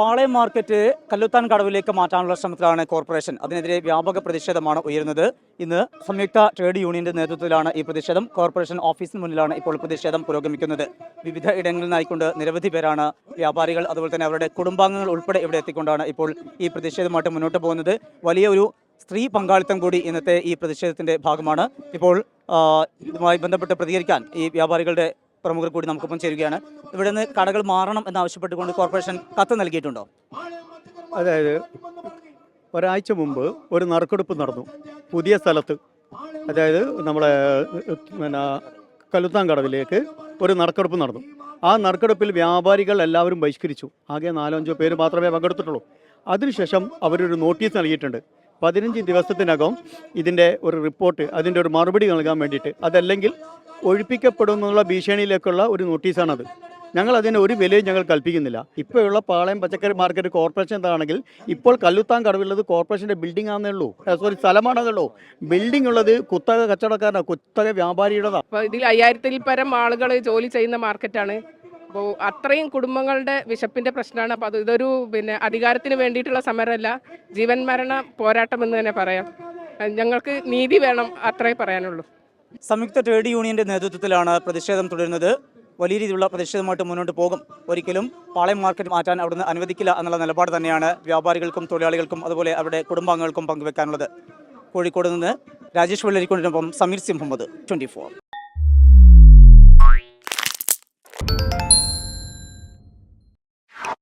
പാളയം market Kalluthan കടവിലേക്ക് മാറ്റാനുള്ള ശ്രമത്തിലാണ് corporation. അതിനെതിരെ വ്യാപക പ്രതിഷേധമാണ് ഉയരുന്നത്. ഇന്ന് സംയുക്ത ട്രേഡ് യൂണിയന്റെ നേതൃത്വത്തിലാണ് ഈ പ്രതിഷേധം. കോർപ്പറേഷൻ ഓഫീസിന് മുന്നിലാണ് ഇപ്പോൾ പ്രതിഷേധം പുരോഗമിക്കുന്നത്. വിവിധ ഇടങ്ങളിൽ നിന്നായിക്കൊണ്ട് നിരവധി പേരാണ്, വ്യാപാരികൾ, അതുപോലെ തന്നെ അവരുടെ കുടുംബാംഗങ്ങൾ ഉൾപ്പെടെ ഇവിടെ എത്തിക്കൊണ്ടാണ് ഇപ്പോൾ ഈ പ്രതിഷേധമായിട്ട് മുന്നോട്ട് പോകുന്നത്. വലിയ ഒരു സ്ത്രീ പങ്കാളിത്തം കൂടി ഇന്നത്തെ ഈ പ്രതിഷേധത്തിന്റെ ഭാഗമാണ്. ഇപ്പോൾ ഇതുമായി ബന്ധപ്പെട്ട് പ്രതികരിക്കാൻ ഈ വ്യാപാരികളുടെ പ്രമുഖർ കൂടി നമുക്കൊപ്പം ചേരുകയാണ്. ഇവിടെ നിന്ന് കടകൾ മാറണം എന്നാവശ്യപ്പെട്ടുകൊണ്ട് കോർപ്പറേഷൻ കത്ത് നൽകിയിട്ടുണ്ടോ? അതായത് ഒരാഴ്ച മുമ്പ് ഒരു നറുക്കെടുപ്പ് നടന്നു പുതിയ സ്ഥലത്ത്. അതായത് നമ്മളെ കല്ലുത്താൻ കടവിലേക്ക് ഒരു നറുക്കെടുപ്പ് നടന്നു. ആ നറുക്കെടുപ്പിൽ വ്യാപാരികൾ എല്ലാവരും ബഹിഷ്കരിച്ചു. ആകെ 4-5 പേര് മാത്രമേ പങ്കെടുത്തിട്ടുള്ളൂ. അതിനുശേഷം അവരൊരു നോട്ടീസ് നൽകിയിട്ടുണ്ട്. 15 ദിവസത്തിനകം ഇതിൻ്റെ ഒരു റിപ്പോർട്ട്, അതിൻ്റെ ഒരു മറുപടി നൽകാൻ വേണ്ടിയിട്ട്, അതല്ലെങ്കിൽ ഒഴിപ്പിക്കപ്പെടുമെന്നുള്ള ഭീഷണിയിലേക്കുള്ള ഒരു നോട്ടീസാണത്. ഞങ്ങൾ അതിന് ഒരു വിലയും ഞങ്ങൾ കൽപ്പിക്കുന്നില്ല. ഇപ്പോഴുള്ള പാളയം പച്ചക്കറി മാർക്കറ്റ് കോർപ്പറേഷൻ എന്താണെങ്കിൽ ഇപ്പോൾ കല്ലുത്താൻ കടവുള്ളത് കോർപ്പറേഷൻ്റെ ബിൽഡിംഗ് ആണെന്നേ ഉള്ളൂ, സ്ഥലമാണെന്നുള്ളൂ. ബിൽഡിംഗ് ഉള്ളത് കുത്തക കച്ചവടക്കാരാണ്, കുത്തക വ്യാപാരിയുടേതാണ്. അപ്പോൾ ഇതിൽ 5000-ൽ പരം ആളുകൾ ജോലി ചെയ്യുന്ന മാർക്കറ്റാണ്. അപ്പോൾ അത്രയും കുടുംബങ്ങളുടെ വിശപ്പിൻ്റെ പ്രശ്നമാണ്. അപ്പോൾ ഇതൊരു അധികാരത്തിന് വേണ്ടിയിട്ടുള്ള സമരമല്ല, ജീവൻ മരണ പോരാട്ടം എന്ന് തന്നെ പറയാം. ഞങ്ങൾക്ക് നീതി വേണം, അത്രേ പറയാനുള്ളൂ. സംയുക്ത ട്രേഡ് യൂണിയന്റെ നേതൃത്വത്തിലാണ് പ്രതിഷേധം തുടരുന്നത്. വലിയ രീതിയിലുള്ള പ്രതിഷേധമായിട്ട് മുന്നോട്ട് പോകും. ഒരിക്കലും പാളയം മാർക്കറ്റ് മാറ്റാൻ അവിടുന്ന് അനുവദിക്കില്ല എന്നുള്ള നിലപാട് തന്നെയാണ് വ്യാപാരികൾക്കും തൊഴിലാളികൾക്കും അതുപോലെ അവരുടെ കുടുംബാംഗങ്ങൾക്കും പങ്കുവെക്കാനുള്ളത്. കോഴിക്കോട് നിന്ന് രാജേഷ് വെള്ളരിക്കൊണ്ടിനൊപ്പം സമീർ സി മുഹമ്മദ്, 24.